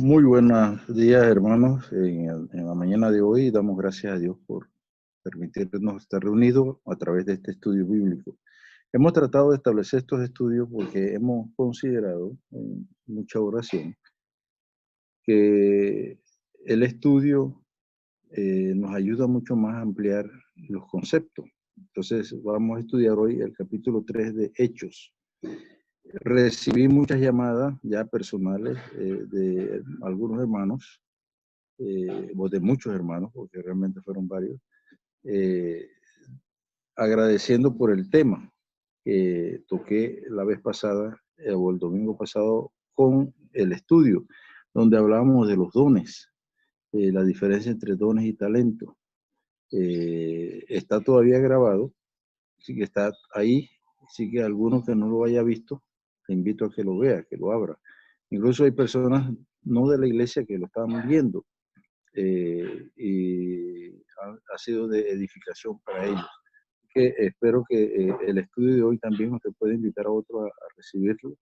Muy buenos días, hermanos. En la mañana de hoy damos gracias a Dios por permitirnos estar reunidos a través de este estudio bíblico. Hemos tratado de establecer estos estudios porque hemos considerado en mucha oración que el estudio nos ayuda mucho más a ampliar los conceptos. Entonces vamos a estudiar hoy el capítulo 3 de Hechos. Recibí muchas llamadas ya personales de algunos hermanos, o de muchos hermanos, porque realmente fueron varios, eh, agradeciendo por el tema que toqué la vez pasada, o el domingo pasado, con el estudio, donde hablábamos de los dones, la diferencia entre dones y talentos. Está todavía grabado, así que está ahí, así que alguno que no lo haya visto, te invito a que lo vea, que lo abra. Incluso hay personas no de la iglesia que lo estaban viendo, y ha sido de edificación para ellos. Que espero que el estudio de hoy también usted puede invitar a otro a recibirlo.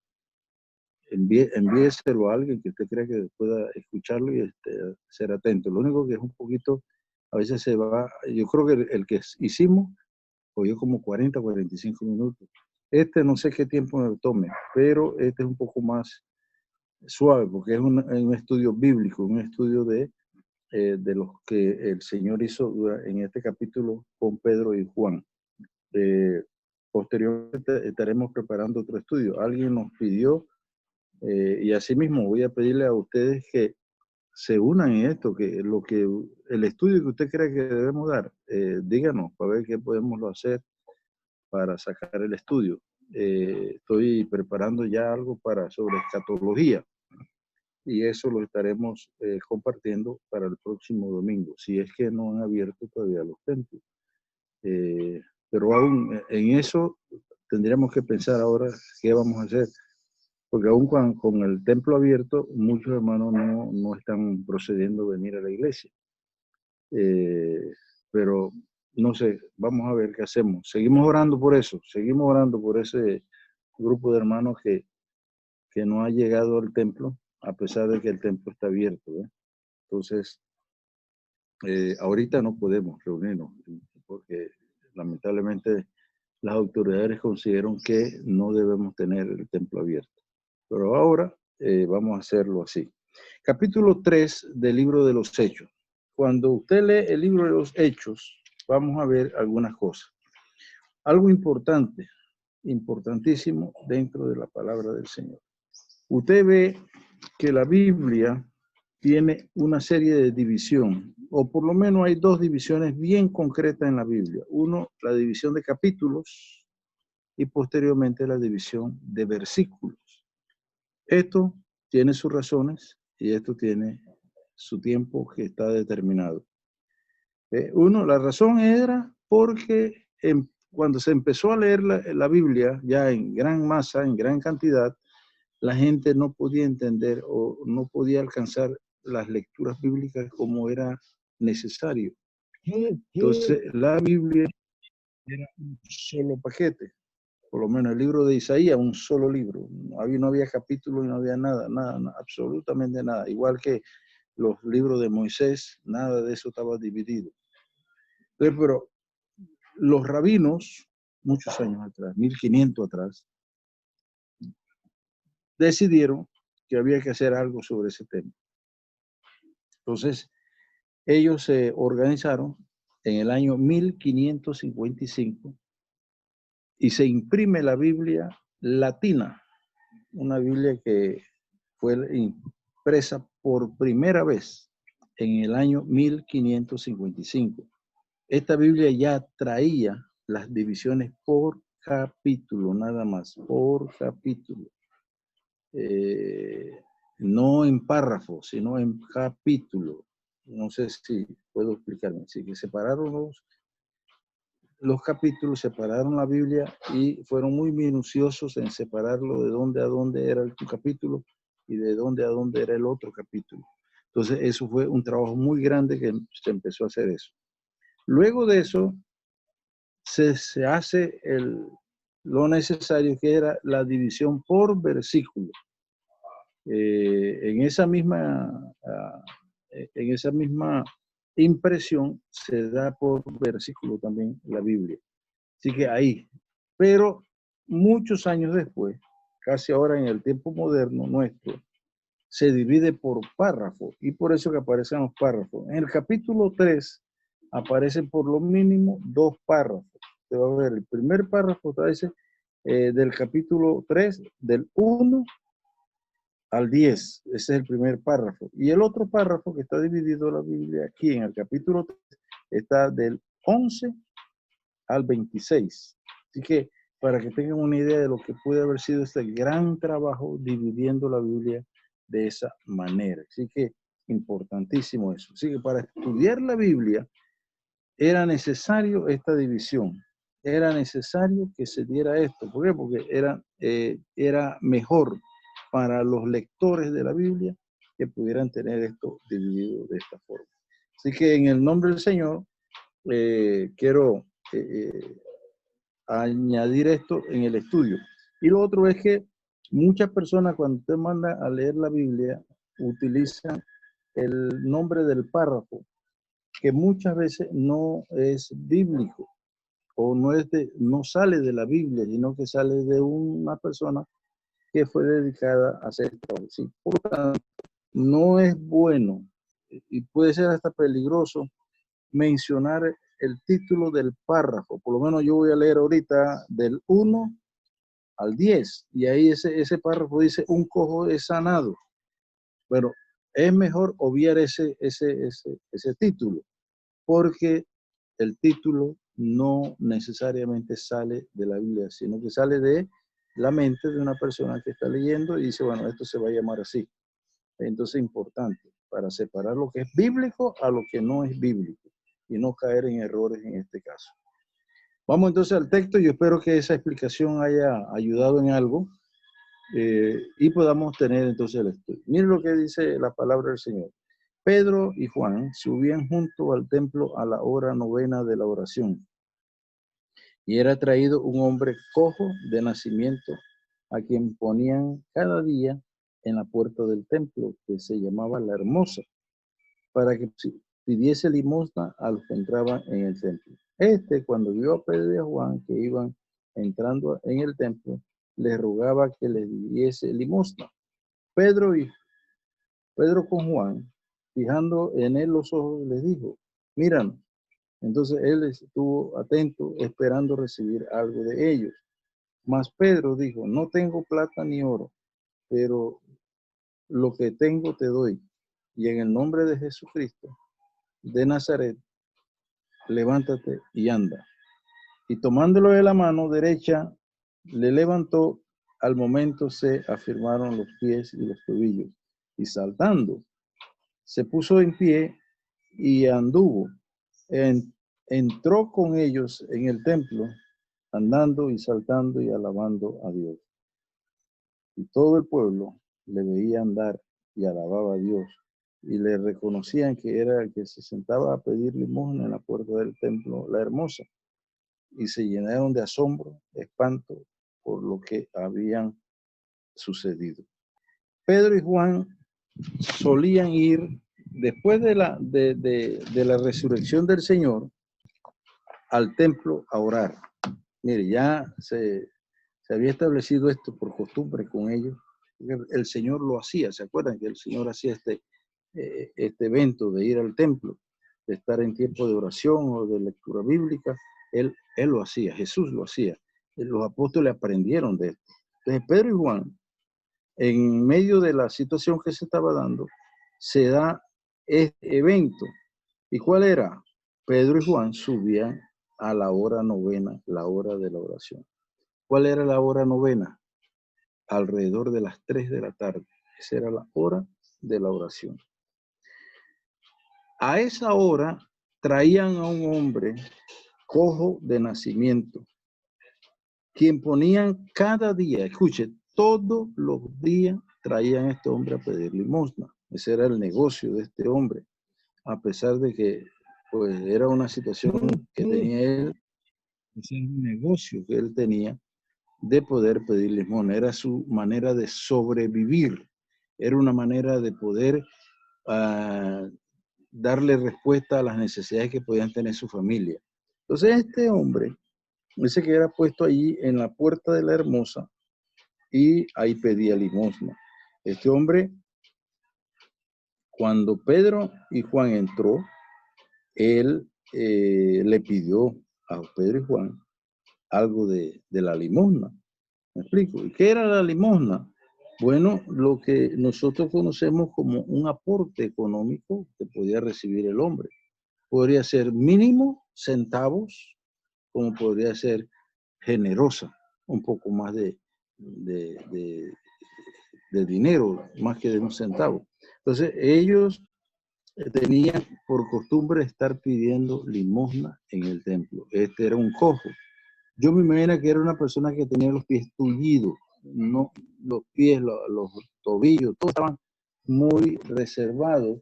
Envíeselo a alguien que usted crea que pueda escucharlo y ser atento. Lo único que es un poquito, a veces se va, yo creo que el que hicimos cogió como 40, 45 minutos. No sé qué tiempo me tome, pero este es un poco más suave porque es un estudio bíblico, un estudio de los que el Señor hizo en este capítulo con Pedro y Juan. Posteriormente estaremos preparando otro estudio. Alguien nos pidió, y asimismo voy a pedirle a ustedes que se unan en esto, que el estudio que usted cree que debemos dar, díganos para ver qué podemos hacer para sacar el estudio. Estoy preparando ya algo sobre escatología, y eso lo estaremos compartiendo para el próximo domingo, si es que no han abierto todavía los templos. Pero aún en eso tendríamos que pensar ahora qué vamos a hacer, porque aún con el templo abierto, muchos hermanos no están procediendo a venir a la iglesia. Pero no sé, vamos a ver qué hacemos. Seguimos orando por eso, seguimos orando por ese grupo de hermanos que no ha llegado al templo, a pesar de que el templo está abierto, ¿eh? Entonces, ahorita no podemos reunirnos, porque lamentablemente las autoridades consideran que no debemos tener el templo abierto. Pero ahora vamos a hacerlo así. Capítulo 3 del libro de los Hechos. Cuando usted lee el libro de los Hechos, vamos a ver algunas cosas. Algo importante, importantísimo dentro de la palabra del Señor. Usted ve que la Biblia tiene una serie de división, o por lo menos hay dos divisiones bien concretas en la Biblia. Uno, la división de capítulos, y posteriormente la división de versículos. Esto tiene sus razones y esto tiene su tiempo que está determinado. La razón era porque cuando se empezó a leer la Biblia, ya en gran masa, en gran cantidad, la gente no podía entender o no podía alcanzar las lecturas bíblicas como era necesario. Entonces, la Biblia era un solo paquete, por lo menos el libro de Isaías, un solo libro. No había capítulo y no había nada, absolutamente nada. Igual que los libros de Moisés, nada de eso estaba dividido. Entonces, pero los rabinos, muchos años atrás, 1500 atrás, decidieron que había que hacer algo sobre ese tema. Entonces, ellos se organizaron en el año 1555 y se imprime la Biblia latina, una Biblia que fue impresa por primera vez en el año 1555. Esta Biblia ya traía las divisiones por capítulo, nada más, por capítulo. No en párrafo, sino en capítulo. No sé si puedo explicarme. Así que separaron los capítulos, separaron la Biblia y fueron muy minuciosos en separarlo de dónde a dónde era el capítulo y de dónde a dónde era el otro capítulo. Entonces, eso fue un trabajo muy grande que se empezó a hacer eso. Luego de eso, se hace lo necesario, que era la división por versículo. En esa misma, en esa misma impresión se da por versículo también la Biblia. Así que ahí, pero muchos años después, casi ahora en el tiempo moderno nuestro, se divide por párrafos y por eso que aparecen los párrafos. En el capítulo 3 aparecen por lo mínimo 2 párrafos. Te va a ver, el primer párrafo dice del capítulo 3, del 1 al 10. Ese es el primer párrafo. Y el otro párrafo que está dividido la Biblia aquí en el capítulo 3 está del 11 al 26. Así que para que tengan una idea de lo que puede haber sido este gran trabajo dividiendo la Biblia de esa manera. Así que importantísimo eso. Así que para estudiar la Biblia era necesario esta división. Era necesario que se diera esto. ¿Por qué? Porque era mejor para los lectores de la Biblia que pudieran tener esto dividido de esta forma. Así que en el nombre del Señor quiero añadir esto en el estudio. Y lo otro es que muchas personas cuando usted manda a leer la Biblia utilizan el nombre del párrafo, que muchas veces no es bíblico o no sale de la Biblia, sino que sale de una persona que fue dedicada a hacer esto. Sí, por tanto, no es bueno y puede ser hasta peligroso mencionar el título del párrafo. Por lo menos yo voy a leer ahorita del 1 al 10 y ahí ese párrafo dice un cojo es sanado. Pero es mejor obviar ese título porque el título no necesariamente sale de la Biblia, sino que sale de la mente de una persona que está leyendo y dice, bueno, esto se va a llamar así. Entonces es importante para separar lo que es bíblico a lo que no es bíblico y no caer en errores en este caso. Vamos entonces al texto. Yo espero que esa explicación haya ayudado en algo y podamos tener entonces el estudio. Miren lo que dice la palabra del Señor. Pedro y Juan subían junto al templo a la hora novena de la oración y era traído un hombre cojo de nacimiento a quien ponían cada día en la puerta del templo que se llamaba La Hermosa para que pidiese limosna a los que entraban en el templo. Cuando vio a Pedro y a Juan que iban entrando en el templo, les rogaba que les diese limosna. Pedro con Juan, fijando en él los ojos, les dijo, míranos. Entonces él estuvo atento, esperando recibir algo de ellos. Mas Pedro dijo, no tengo plata ni oro, pero lo que tengo te doy. Y en el nombre de Jesucristo de Nazaret, levántate y anda. Y tomándolo de la mano derecha, le levantó. Al momento se afirmaron los pies y los tobillos. Y saltando, se puso en pie y anduvo. Entró con ellos en el templo, andando y saltando y alabando a Dios. Y todo el pueblo le veía andar y alababa a Dios. Y le reconocían que era el que se sentaba a pedir limosna en la puerta del templo, La Hermosa. Y se llenaron de asombro, de espanto por lo que habían sucedido. Pedro y Juan solían ir después de la resurrección del Señor al templo a orar. Mire, ya se había establecido esto por costumbre con ellos. El Señor lo hacía, ¿se acuerdan que el Señor hacía este evento de ir al templo, de estar en tiempo de oración o de lectura bíblica? Él lo hacía, Jesús lo hacía. Los apóstoles aprendieron de esto. Entonces Pedro y Juan, en medio de la situación que se estaba dando, se da este evento. ¿Y cuál era? Pedro y Juan subían a la hora novena, la hora de la oración. ¿Cuál era la hora novena? Alrededor de las 3 de la tarde. Esa era la hora de la oración. A esa hora traían a un hombre cojo de nacimiento, quien ponían cada día, escuche, todos los días traían a este hombre a pedir limosna. Ese era el negocio de este hombre, a pesar de que pues era una situación que tenía él, ese era un negocio que él tenía de poder pedir limosna, era su manera de sobrevivir. Era una manera de poder darle respuesta a las necesidades que podían tener su familia. Entonces este hombre dice que era puesto allí en la puerta de la Hermosa y ahí pedía limosna. Este hombre, cuando Pedro y Juan entró, él le pidió a Pedro y Juan algo de la limosna. ¿Me explico? ¿Y qué era la limosna? Bueno, lo que nosotros conocemos como un aporte económico que podía recibir el hombre. Podría ser mínimo centavos, como podría ser generosa, un poco más de dinero, más que de un centavo. Entonces, ellos tenían por costumbre estar pidiendo limosna en el templo. Este era un cojo. Yo me imagino que era una persona que tenía los pies tullidos, no, los pies, los tobillos, todos estaban muy reservados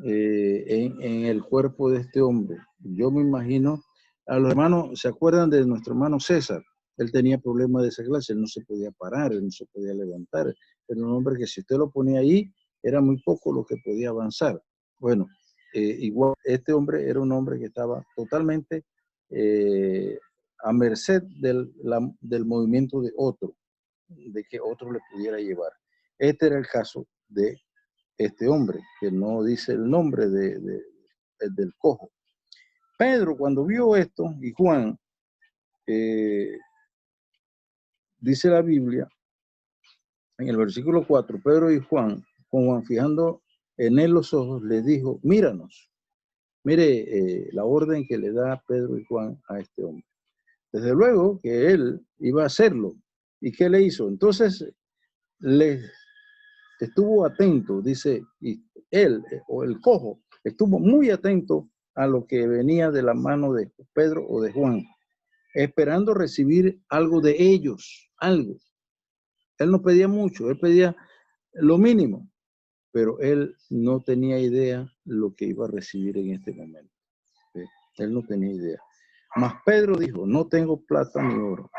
en el cuerpo de este hombre. Yo me imagino, a los hermanos, ¿se acuerdan de nuestro hermano César? Él tenía problemas de esa clase, él no se podía parar, él no se podía levantar. Era un hombre que si usted lo ponía ahí, era muy poco lo que podía avanzar. Bueno, igual este hombre era un hombre que estaba totalmente a merced del movimiento de otro, de que otro le pudiera llevar. Este era el caso de este hombre, que no dice el nombre del cojo. Pedro, cuando vio esto, y Juan, dice la Biblia, en el versículo 4, Pedro y Juan, con Juan fijando en él los ojos, le dijo, míranos. Mire la orden que le da Pedro y Juan a este hombre. Desde luego que él iba a hacerlo. ¿Y qué le hizo? Entonces, le estuvo atento, dice, y él, o el cojo, estuvo muy atento a lo que venía de la mano de Pedro o de Juan, esperando recibir algo de ellos, algo. Él no pedía mucho, él pedía lo mínimo, pero él no tenía idea lo que iba a recibir en este momento. ¿Sí? Él no tenía idea. Mas Pedro dijo, no tengo plata ni oro,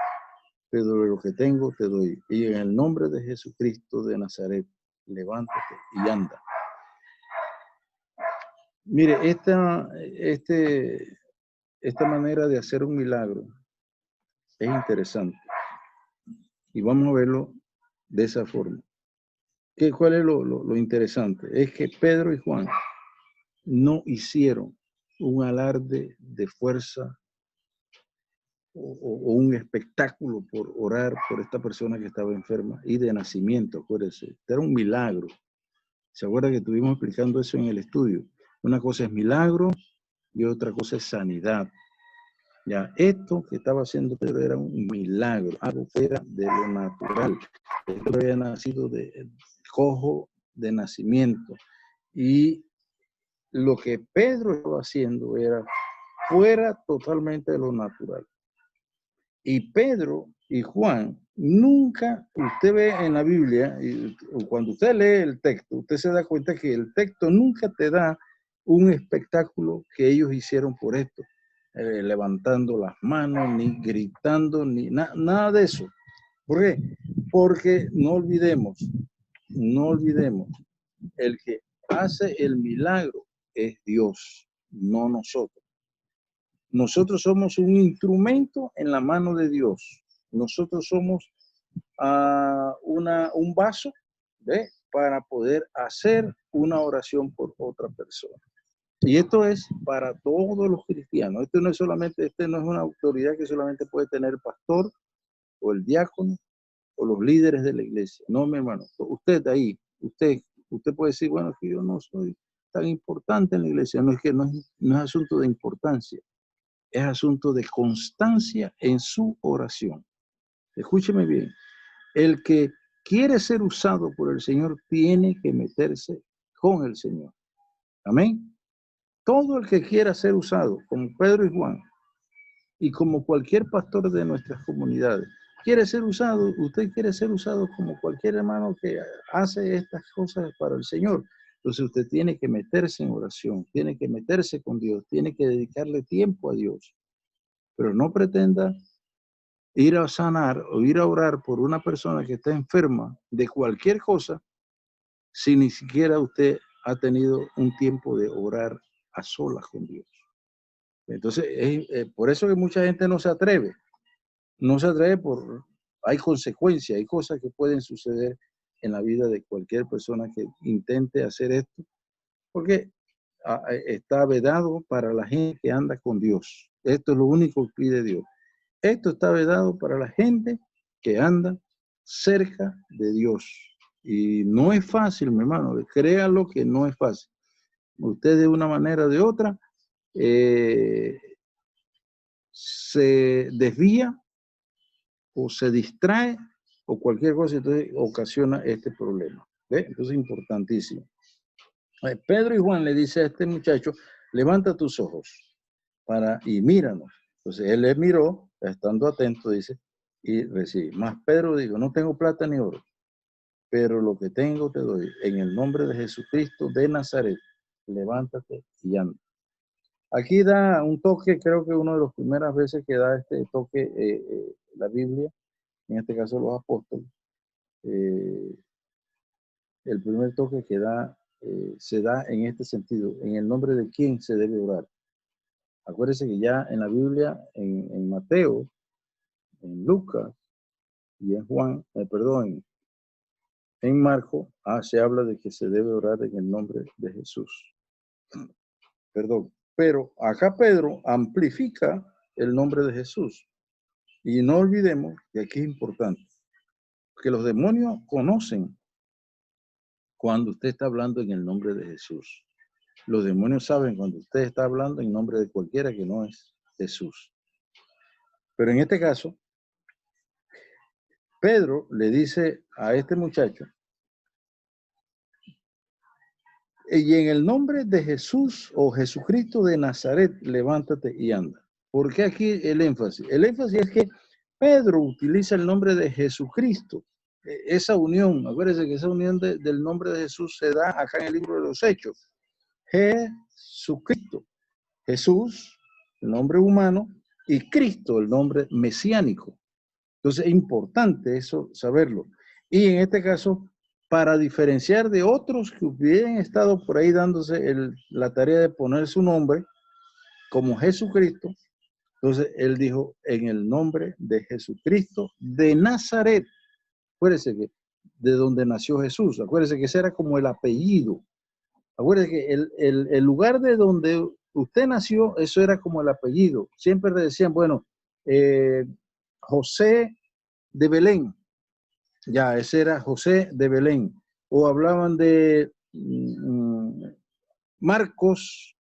pero de lo que tengo te doy. Y en el nombre de Jesucristo de Nazaret, levántate y anda. Mire, esta manera de hacer un milagro es interesante y vamos a verlo de esa forma. ¿Cuál es lo interesante? Es que Pedro y Juan no hicieron un alarde de fuerza o un espectáculo por orar por esta persona que estaba enferma y de nacimiento, acuérdense. Era un milagro. ¿Se acuerda que estuvimos explicando eso en el estudio? Una cosa es milagro y otra cosa es sanidad. Ya, esto que estaba haciendo Pedro era un milagro, algo que era de lo natural. Pedro había nacido de cojo de nacimiento. Y lo que Pedro estaba haciendo era fuera totalmente de lo natural. Y Pedro y Juan nunca, usted ve en la Biblia, y cuando usted lee el texto, usted se da cuenta que el texto nunca te da un espectáculo que ellos hicieron por esto, levantando las manos, ni gritando, ni nada de eso. ¿Por qué? Porque no olvidemos, el que hace el milagro es Dios, no nosotros. Nosotros somos un instrumento en la mano de Dios. Nosotros somos un vaso, ¿ve? Para poder hacer una oración por otra persona. Y esto es para todos los cristianos. Esto no es solamente, este no es una autoridad que solamente puede tener el pastor o el diácono o los líderes de la iglesia. No, mi hermano. Usted ahí, usted puede decir, bueno, que yo no soy tan importante en la iglesia. No es que no es asunto de importancia. Es asunto de constancia en su oración. Escúcheme bien. El que quiere ser usado por el Señor tiene que meterse con el Señor. Amén. Todo el que quiera ser usado, como Pedro y Juan, y como cualquier pastor de nuestras comunidades, quiere ser usado, usted quiere ser usado como cualquier hermano que hace estas cosas para el Señor. Entonces usted tiene que meterse en oración, tiene que meterse con Dios, tiene que dedicarle tiempo a Dios. Pero no pretenda ir a sanar o ir a orar por una persona que está enferma de cualquier cosa si ni siquiera usted ha tenido un tiempo de orar a solas con Dios? Entonces, por eso que mucha gente no se atreve. No se atreve hay consecuencias, hay cosas que pueden suceder en la vida de cualquier persona que intente hacer esto, porque está vedado para la gente que anda con Dios. Esto es lo único que pide Dios. Esto está vedado para la gente que anda cerca de Dios. Y no es fácil, mi hermano, créalo que no es fácil. Usted de una manera o de otra se desvía o se distrae o cualquier cosa, entonces ocasiona este problema. ¿Ve? Entonces es importantísimo. Pedro y Juan le dice a este muchacho, levanta tus ojos y míranos. Entonces él le miró, estando atento, dice, y recibe. Más Pedro dijo, no tengo plata ni oro, pero lo que tengo te doy. En el nombre de Jesucristo de Nazaret, levántate y anda. Aquí da un toque, creo que una de las primeras veces que da este toque la Biblia, en este caso los apóstoles, el primer toque que da se da en este sentido, en el nombre de quién se debe orar. Acuérdense que ya en la Biblia, en Mateo, en Lucas y en Juan, en Marco, se habla de que se debe orar en el nombre de Jesús. Perdón. Pero acá Pedro amplifica el nombre de Jesús. Y no olvidemos que aquí es importante, que los demonios conocen cuando usted está hablando en el nombre de Jesús. Los demonios saben cuando usted está hablando en nombre de cualquiera que no es Jesús. Pero en este caso, Pedro le dice a este muchacho, y en el nombre de Jesús o Jesucristo de Nazaret, levántate y anda. ¿Por qué aquí el énfasis? El énfasis es que Pedro utiliza el nombre de Jesucristo. Esa unión, acuérdense que esa unión del nombre de Jesús se da acá en el libro de los Hechos. Jesucristo. Jesús, el nombre humano, y Cristo, el nombre mesiánico. Entonces es importante eso saberlo. Y en este caso, para diferenciar de otros que hubieran estado por ahí dándose la tarea de poner su nombre como Jesucristo, entonces él dijo, en el nombre de Jesucristo de Nazaret. Acuérdense que de donde nació Jesús, acuérdense que ese era como el apellido. Acuérdense que el lugar de donde usted nació, eso era como el apellido. Siempre le decían, bueno, José de Belén. Ya, ese era José de Belén. O hablaban de Marcos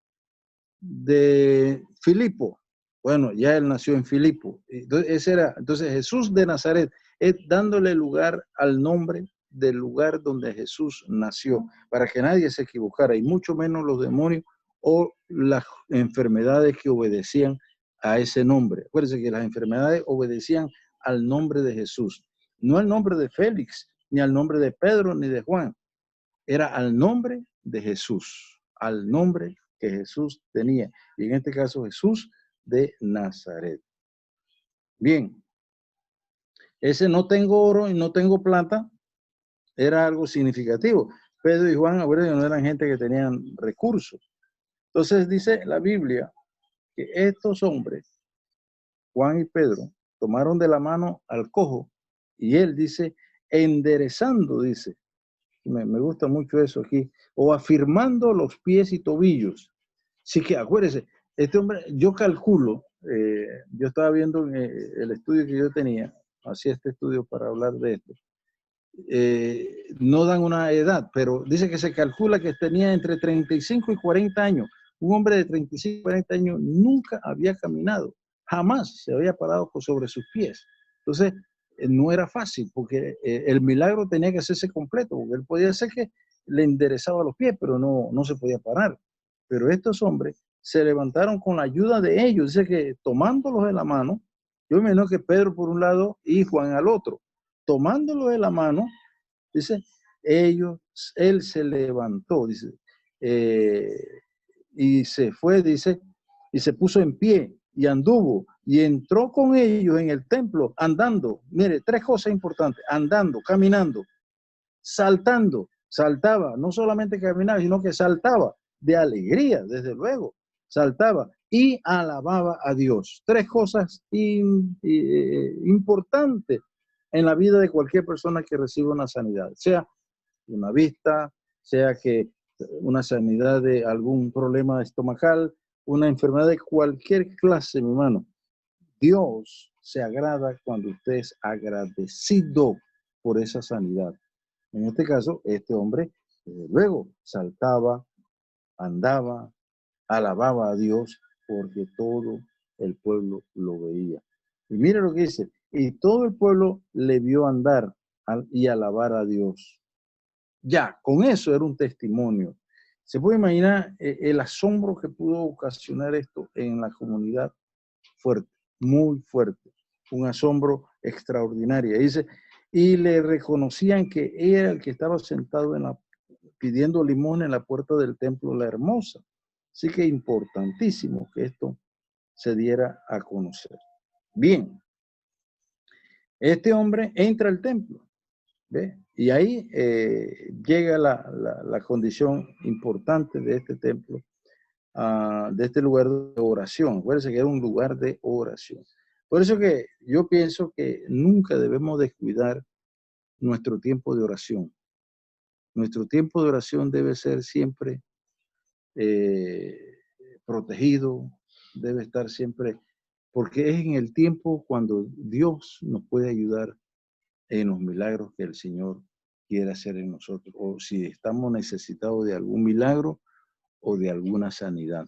de Filipo. Bueno, ya él nació en Filipo. Entonces Jesús de Nazaret, es dándole lugar al nombre del lugar donde Jesús nació, para que nadie se equivocara, y mucho menos los demonios o las enfermedades que obedecían a ese nombre. Acuérdense que las enfermedades obedecían al nombre de Jesús, no al nombre de Félix, ni al nombre de Pedro, ni de Juan. Era al nombre de Jesús, al nombre que Jesús tenía. Y en este caso Jesús de Nazaret. Bien, ese no tengo oro y no tengo plata era algo significativo. Pedro y Juan, acuérdense, no eran gente que tenían recursos. Entonces dice la Biblia que estos hombres, Juan y Pedro, tomaron de la mano al cojo y él dice, enderezando, dice, me gusta mucho eso aquí, o afirmando los pies y tobillos. Así que acuérdense, este hombre, yo calculo, yo estaba viendo el estudio que yo tenía, hacía este estudio para hablar de esto, no dan una edad, pero dice que se calcula que tenía entre 35 y 40 años. Un hombre de 35 y 40 años nunca había caminado, jamás se había parado sobre sus pies. Entonces, no era fácil, porque el milagro tenía que hacerse completo, porque él podía hacer que le enderezaba los pies, pero no se podía parar. Pero estos hombres se levantaron con la ayuda de ellos, dice que tomándolos de la mano, yo me imagino que Pedro por un lado y Juan al otro, tomándolo de la mano, dice, él se levantó, dice, y se fue, dice, y se puso en pie y anduvo y entró con ellos en el templo andando. Mire, tres cosas importantes: andando, caminando, saltando. saltaba, no solamente caminaba, sino que saltaba de alegría, desde luego, saltaba y alababa a Dios. Tres cosas importantes en la vida de cualquier persona que reciba una sanidad, sea una vista, sea que una sanidad de algún problema estomacal, una enfermedad de cualquier clase, mi hermano. Dios se agrada cuando usted es agradecido por esa sanidad. En este caso, este hombre, desde luego, saltaba, andaba, alababa a Dios porque todo el pueblo lo veía. Y mire lo que dice, y todo el pueblo le vio andar y alabar a Dios. Ya, con eso era un testimonio. Se puede imaginar el asombro que pudo ocasionar esto en la comunidad. Fuerte, muy fuerte, un asombro extraordinario. Dice, y le reconocían que era el que estaba sentado pidiendo limón en la puerta del templo La Hermosa. Así que importantísimo que esto se diera a conocer. Bien, este hombre entra al templo, ¿ve? Y ahí llega la condición importante de este templo, de este lugar de oración. Acuérdense que era un lugar de oración. Por eso que yo pienso que nunca debemos descuidar nuestro tiempo de oración. Nuestro tiempo de oración debe ser siempre protegido, debe estar siempre, porque es en el tiempo cuando Dios nos puede ayudar en los milagros que el Señor quiere hacer en nosotros, o si estamos necesitados de algún milagro o de alguna sanidad.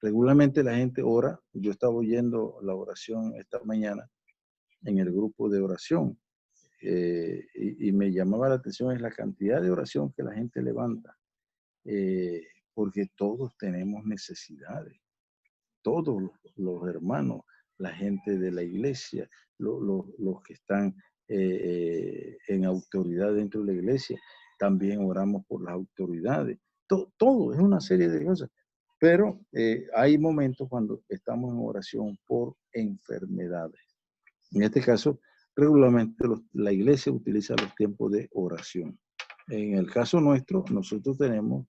Regularmente la gente ora. Yo estaba oyendo la oración esta mañana en el grupo de oración y me llamaba la atención es la cantidad de oración que la gente levanta, porque todos tenemos necesidades, todos los hermanos, la gente de la iglesia, los que están en autoridad dentro de la iglesia, también oramos por las autoridades. Todo es una serie de cosas. Pero hay momentos cuando estamos en oración por enfermedades. En este caso, regularmente la iglesia utiliza los tiempos de oración. En el caso nuestro, nosotros tenemos,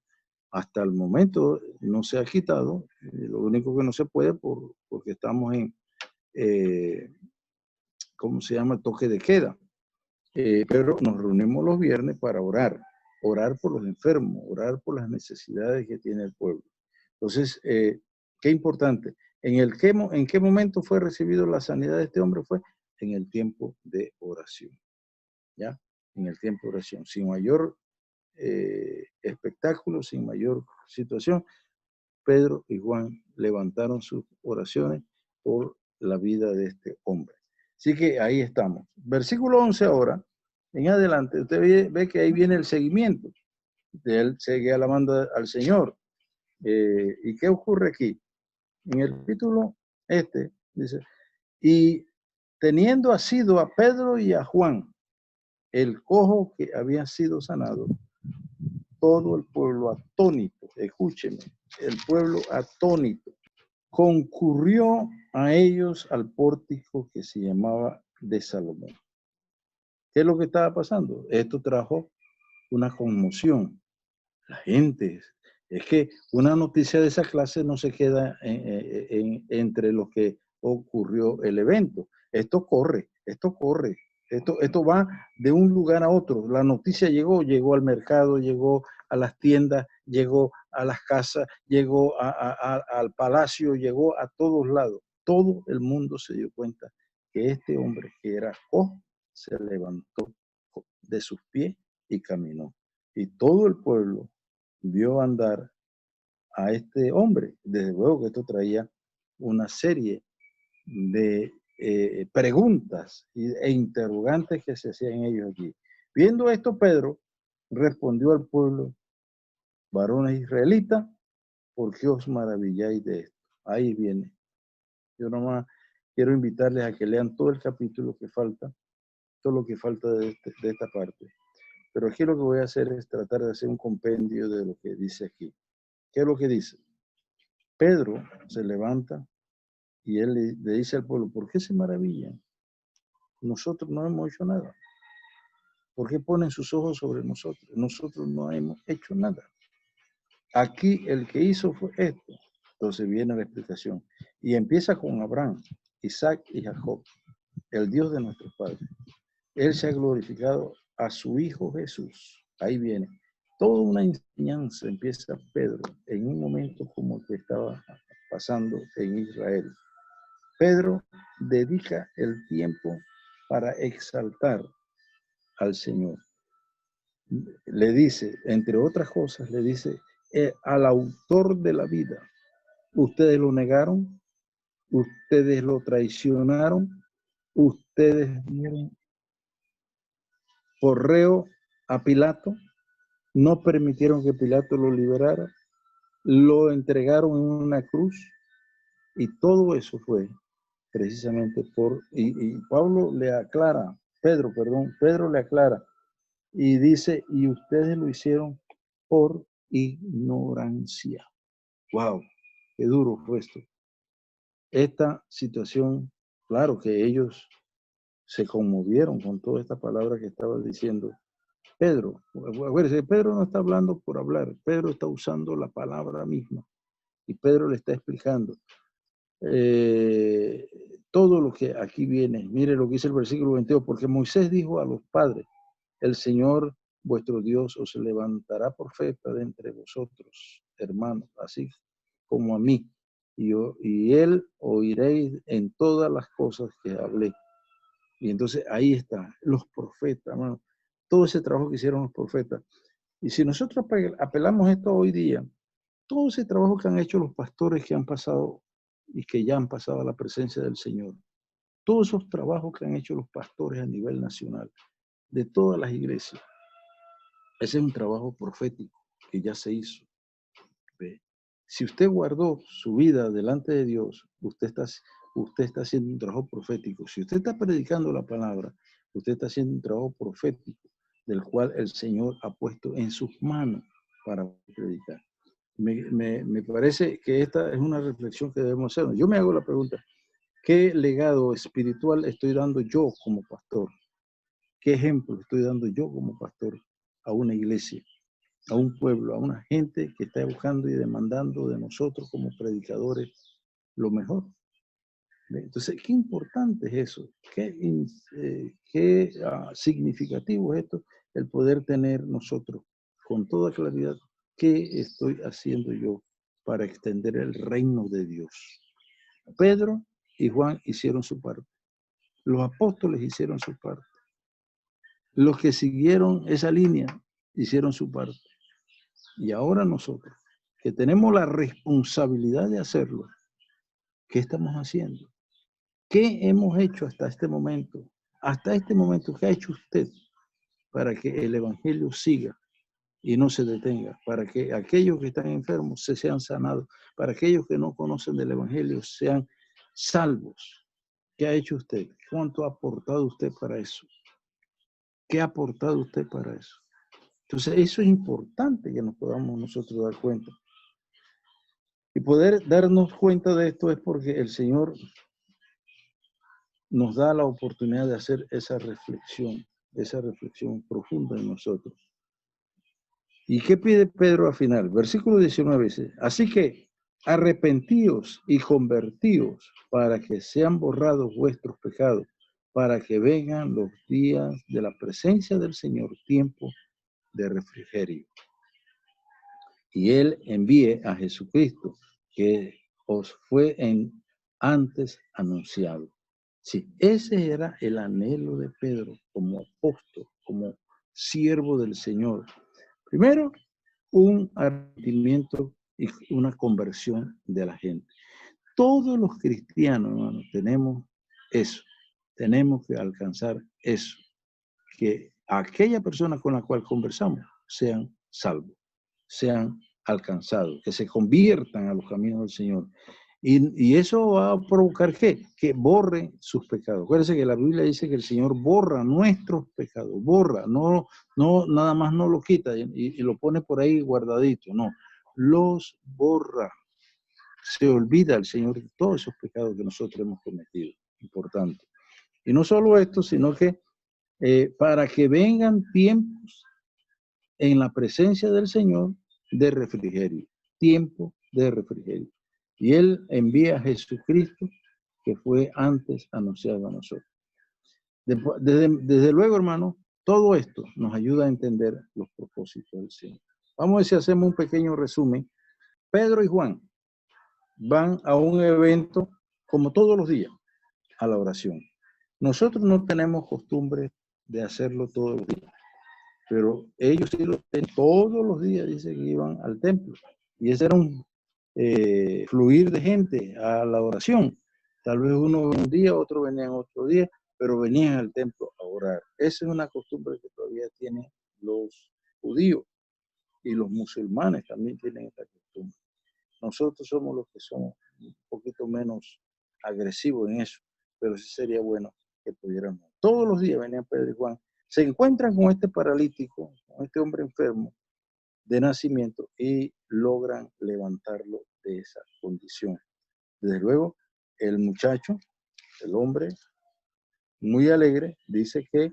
hasta el momento no se ha quitado, lo único que no se puede porque estamos en, ¿cómo se llama? Toque de queda. Pero nos reunimos los viernes para orar por los enfermos, orar por las necesidades que tiene el pueblo. Entonces, qué importante. ¿En qué momento fue recibido la sanidad de este hombre? Fue en el tiempo de oración, ¿ya? En el tiempo de oración, sin mayor espectáculo, sin mayor situación. Pedro y Juan levantaron sus oraciones por la vida de este hombre. Así que ahí estamos. Versículo 11 ahora, en adelante, usted ve que ahí viene el seguimiento. De él sigue alabando al Señor. ¿Y qué ocurre aquí? En el capítulo dice, y teniendo asido a Pedro y a Juan, el cojo que había sido sanado, todo el pueblo atónito, escúcheme, el pueblo atónito, concurrió a ellos al pórtico que se llamaba de Salomón. ¿Qué es lo que estaba pasando? Esto trajo una conmoción. La gente, es que una noticia de esa clase no se queda entre lo que ocurrió el evento. Esto corre, esto va de un lugar a otro. La noticia llegó al mercado, llegó a las tiendas, llegó a las casas, llegó al palacio, llegó a todos lados. Todo el mundo se dio cuenta que este hombre que era cojo se levantó de sus pies y caminó. Y todo el pueblo vio andar a este hombre. Desde luego que esto traía una serie de preguntas e interrogantes que se hacían ellos allí. Viendo esto, Pedro respondió al pueblo: varones israelitas, ¿por qué os maravilláis de esto? Ahí viene. Yo nomás quiero invitarles a que lean todo el capítulo que falta, todo lo que falta de esta parte. Pero aquí lo que voy a hacer es tratar de hacer un compendio de lo que dice aquí. ¿Qué es lo que dice? Pedro se levanta y él le dice al pueblo: ¿por qué se maravillan? Nosotros no hemos hecho nada. ¿Por qué ponen sus ojos sobre nosotros? Nosotros no hemos hecho nada. Aquí el que hizo fue esto. Entonces viene la explicación. Y empieza con Abraham, Isaac y Jacob, el Dios de nuestros padres. Él se ha glorificado a su Hijo Jesús. Ahí viene. Toda una enseñanza empieza Pedro en un momento como el que estaba pasando en Israel. Pedro dedica el tiempo para exaltar al Señor. Le dice, entre otras cosas, le dice al autor de la vida, ustedes lo negaron, ustedes lo traicionaron, ustedes dieron por reo a Pilato, no permitieron que Pilato lo liberara, lo entregaron en una cruz y todo eso fue precisamente y Pablo le aclara, Pedro le aclara y dice, y ustedes lo hicieron por ignorancia. ¡Wow! ¡Qué duro fue esto! Esta situación, claro que ellos se conmovieron con toda esta palabra que estaba diciendo Pedro. Acuérdense, Pedro no está hablando por hablar, Pedro está usando la palabra misma y Pedro le está explicando todo lo que aquí viene. Mire lo que dice el versículo 22, porque Moisés dijo a los padres, el Señor vuestro Dios os levantará profeta de entre vosotros, hermanos, así como a mí, y él oiréis en todas las cosas que hablé. Y entonces ahí está, los profetas, hermano, todo ese trabajo que hicieron los profetas. Y si nosotros apelamos esto hoy día, todo ese trabajo que han hecho los pastores que han pasado y que ya han pasado a la presencia del Señor, todos esos trabajos que han hecho los pastores a nivel nacional, de todas las iglesias, ese es un trabajo profético que ya se hizo. ¿Ve? Si usted guardó su vida delante de Dios, usted está haciendo un trabajo profético. Si usted está predicando la palabra, usted está haciendo un trabajo profético del cual el Señor ha puesto en sus manos para predicar. Me parece que esta es una reflexión que debemos hacer. Yo me hago la pregunta, ¿qué legado espiritual estoy dando yo como pastor? ¿Qué ejemplo estoy dando yo como pastor a una iglesia, a un pueblo, a una gente que está buscando y demandando de nosotros como predicadores lo mejor? Entonces, qué importante es eso, qué significativo es esto, el poder tener nosotros con toda claridad qué estoy haciendo yo para extender el reino de Dios. Pedro y Juan hicieron su parte, los apóstoles hicieron su parte, los que siguieron esa línea hicieron su parte. Y ahora nosotros, que tenemos la responsabilidad de hacerlo, ¿qué estamos haciendo? ¿Qué hemos hecho hasta este momento? Hasta este momento, ¿qué ha hecho usted para que el evangelio siga y no se detenga? Para que aquellos que están enfermos se sean sanados, para aquellos que no conocen del evangelio sean salvos. ¿Qué ha hecho usted? ¿Cuánto ha aportado usted para eso? ¿Qué ha aportado usted para eso? Entonces, eso es importante que nos podamos nosotros dar cuenta. Y poder darnos cuenta de esto es porque el Señor nos da la oportunidad de hacer esa reflexión profunda en nosotros. ¿Y qué pide Pedro al final? Versículo 19 dice, así que arrepentíos y convertíos para que sean borrados vuestros pecados, para que vengan los días de la presencia del Señor, tiempo de refrigerio. Y Él envíe a Jesucristo, que os fue antes anunciado. Sí, ese era el anhelo de Pedro como apóstol, como siervo del Señor. Primero, un arrepentimiento y una conversión de la gente. Todos los cristianos, hermano, tenemos eso. Tenemos que alcanzar eso. Que aquella persona con la cual conversamos sean salvos, sean alcanzados, que se conviertan a los caminos del Señor. Y eso va a provocar ¿qué? Que borre sus pecados. Acuérdense que la Biblia dice que el Señor borra nuestros pecados, borra, no nada más no lo quita y lo pone por ahí guardadito, no, los borra. Se olvida el Señor de todos esos pecados que nosotros hemos cometido. Importante. Y no solo esto, sino que para que vengan tiempos en la presencia del Señor de refrigerio, tiempo de refrigerio. Y Él envía a Jesucristo, que fue antes anunciado a nosotros. Desde luego, hermano, todo esto nos ayuda a entender los propósitos del Señor. Vamos a ver si hacemos un pequeño resumen. Pedro y Juan van a un evento como todos los días, a la oración. Nosotros no tenemos costumbre de hacerlo todos los días, pero ellos sí lo tienen todos los días, dice que iban al templo. Y ese era un fluir de gente a la oración. Tal vez uno venía un día, otro venía otro día, pero venían al templo a orar. Esa es una costumbre que todavía tienen los judíos y los musulmanes también tienen esta costumbre. Nosotros somos los que somos un poquito menos agresivos en eso, pero sí sería bueno que pudiéramos. Todos los días venían Pedro y Juan, se encuentran con este paralítico, con este hombre enfermo de nacimiento y logran levantarlo de esa condición. Desde luego, el muchacho, el hombre, muy alegre, dice que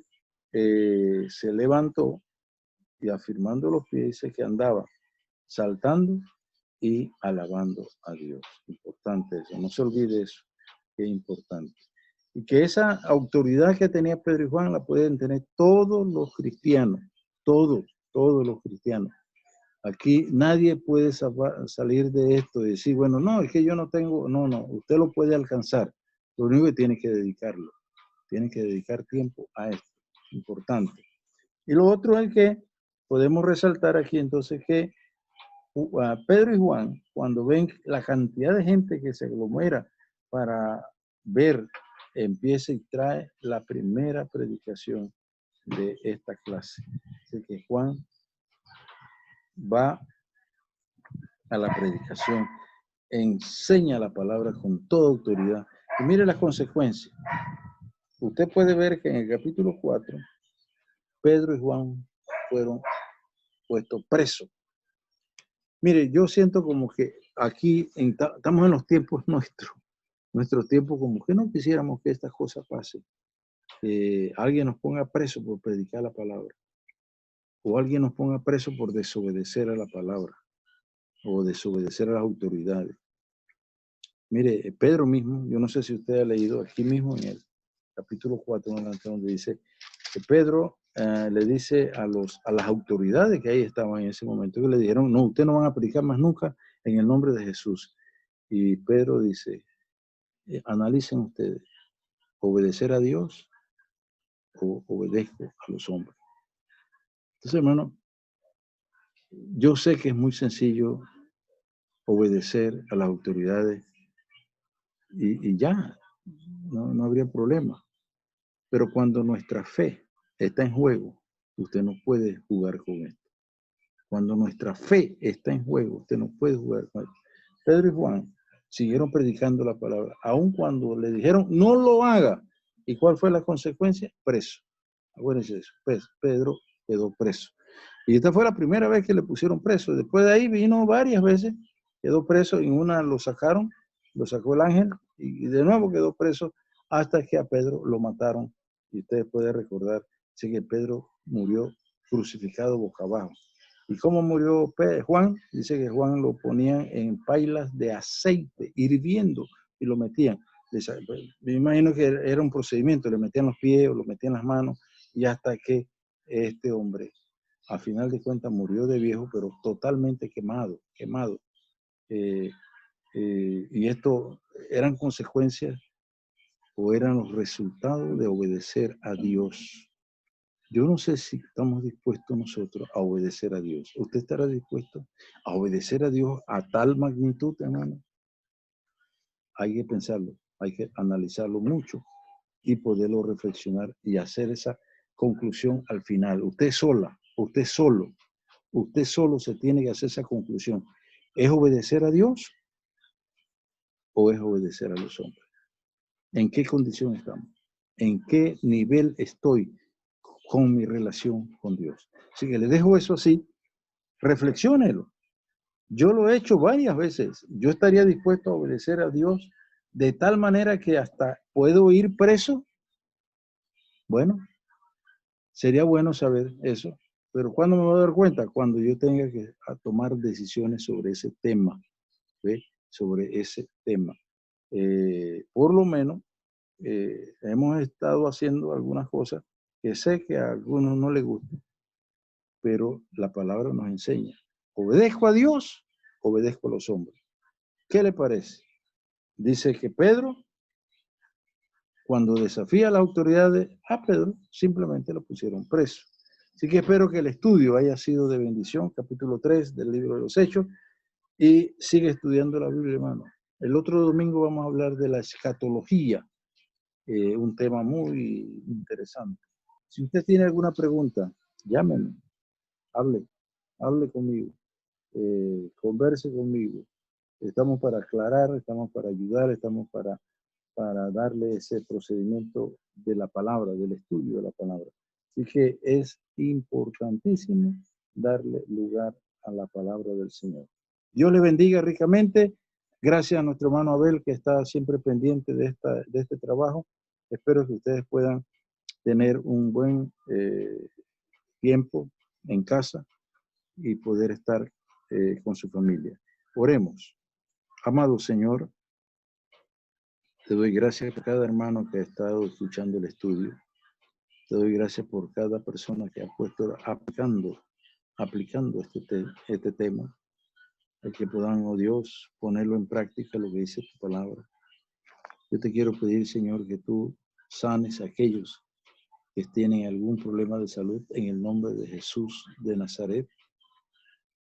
se levantó y afirmando los pies dice que andaba saltando y alabando a Dios. Importante eso, no se olvide eso, que es importante. Y que esa autoridad que tenía Pedro y Juan la pueden tener todos los cristianos, todos los cristianos. Aquí nadie puede salir de esto y decir, bueno, no, es que yo no tengo, no, usted lo puede alcanzar. Lo único que tiene que dedicarlo, tiene que dedicar tiempo a esto, importante. Y lo otro es que podemos resaltar aquí entonces que Pedro y Juan, cuando ven la cantidad de gente que se aglomera para ver, empieza y trae la primera predicación de esta clase. Así que Juan va a la predicación, enseña la palabra con toda autoridad. Y mire las consecuencias. Usted puede ver que en el capítulo 4, Pedro y Juan fueron puestos presos. Mire, yo siento como que aquí estamos en los tiempos nuestros tiempos, como que no quisiéramos que estas cosas pasen. Alguien nos ponga preso por predicar la palabra, o alguien nos ponga preso por desobedecer a la palabra, o desobedecer a las autoridades. Mire, Pedro mismo, yo no sé si usted ha leído aquí mismo en el capítulo 4, donde dice que Pedro le dice a las autoridades que ahí estaban en ese momento, que le dijeron, no, ustedes no van a predicar más nunca en el nombre de Jesús. Y Pedro dice, analicen ustedes, obedecer a Dios o obedezco a los hombres. Entonces, hermano, yo sé que es muy sencillo obedecer a las autoridades y ya, no habría problema. Pero cuando nuestra fe está en juego, usted no puede jugar con esto. Cuando nuestra fe está en juego, usted no puede jugar con esto. Pedro y Juan siguieron predicando la palabra, aun cuando le dijeron, no lo haga. ¿Y cuál fue la consecuencia? Preso. Acuérdense de eso. Pedro quedó preso. Y esta fue la primera vez que le pusieron preso. Después de ahí vino varias veces, quedó preso. En una lo sacaron, lo sacó el ángel y de nuevo quedó preso hasta que a Pedro lo mataron. Y ustedes pueden recordar que Pedro murió crucificado boca abajo. ¿Y cómo murió Juan? Dice que Juan lo ponían en pailas de aceite hirviendo y lo metían. Me imagino que era un procedimiento, le metían los pies o lo metían las manos y hasta que este hombre, a final de cuentas, murió de viejo, pero totalmente quemado. Y esto eran consecuencias o eran los resultados de obedecer a Dios. Yo no sé si estamos dispuestos nosotros a obedecer a Dios. ¿Usted estará dispuesto a obedecer a Dios a tal magnitud, hermano? Hay que pensarlo, hay que analizarlo mucho y poderlo reflexionar y hacer esa conclusión al final. Usted solo se tiene que hacer esa conclusión. ¿Es obedecer a Dios o es obedecer a los hombres? ¿En qué condición estamos? ¿En qué nivel estoy con mi relación con Dios? Así que le dejo eso así, reflexiónelo. Yo lo he hecho varias veces. Yo estaría dispuesto a obedecer a Dios de tal manera que hasta puedo ir preso. Bueno, Sería bueno saber eso, pero ¿cuándo me voy a dar cuenta? Cuando yo tenga que tomar decisiones sobre ese tema, ¿ve? Sobre ese tema. Por lo menos hemos estado haciendo algunas cosas que sé que a algunos no les gustan, pero la palabra nos enseña. Obedezco a Dios, obedezco a los hombres. ¿Qué le parece? Dice que Pedro, cuando desafía a las autoridades, a Pedro simplemente lo pusieron preso. Así que espero que el estudio haya sido de bendición, capítulo 3 del libro de los Hechos, y sigue estudiando la Biblia, hermano. El otro domingo vamos a hablar de la escatología, un tema muy interesante. Si usted tiene alguna pregunta, llámeme, hable, hable conmigo, converse conmigo. Estamos para aclarar, estamos para ayudar, estamos para darle ese procedimiento de la palabra, del estudio de la palabra. Así que es importantísimo darle lugar a la palabra del Señor. Dios le bendiga ricamente. Gracias a nuestro hermano Abel, que está siempre pendiente de este trabajo. Espero que ustedes puedan tener un buen tiempo en casa y poder estar con su familia. Oremos. Amado Señor, te doy gracias por cada hermano que ha estado escuchando el estudio. Te doy gracias por cada persona que ha puesto aplicando este tema. El que puedan, oh Dios, ponerlo en práctica lo que dice tu palabra. Yo te quiero pedir, Señor, que tú sanes a aquellos que tienen algún problema de salud en el nombre de Jesús de Nazaret.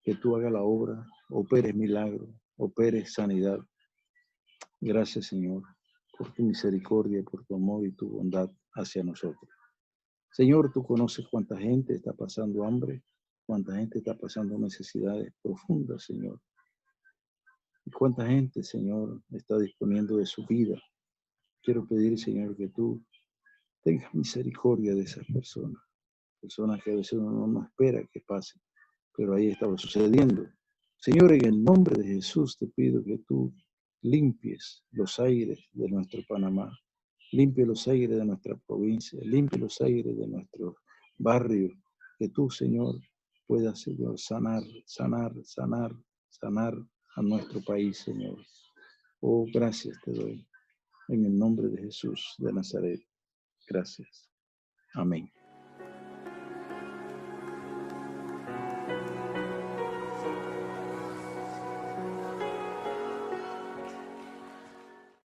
Que tú hagas la obra, operes milagro, operes sanidad. Gracias, Señor, por tu misericordia, por tu amor y tu bondad hacia nosotros. Señor, tú conoces cuánta gente está pasando hambre, cuánta gente está pasando necesidades profundas, Señor. Y cuánta gente, Señor, está disponiendo de su vida. Quiero pedir, Señor, que tú tengas misericordia de esas personas. Personas que a veces uno no espera que pasen, pero ahí estaba sucediendo. Señor, en el nombre de Jesús te pido que tú limpies los aires de nuestro Panamá, limpie los aires de nuestra provincia, limpie los aires de nuestros barrios, que tú, Señor, puedas, Señor, sanar a nuestro país, Señor. Oh, gracias te doy, en el nombre de Jesús de Nazaret. Gracias. Amén.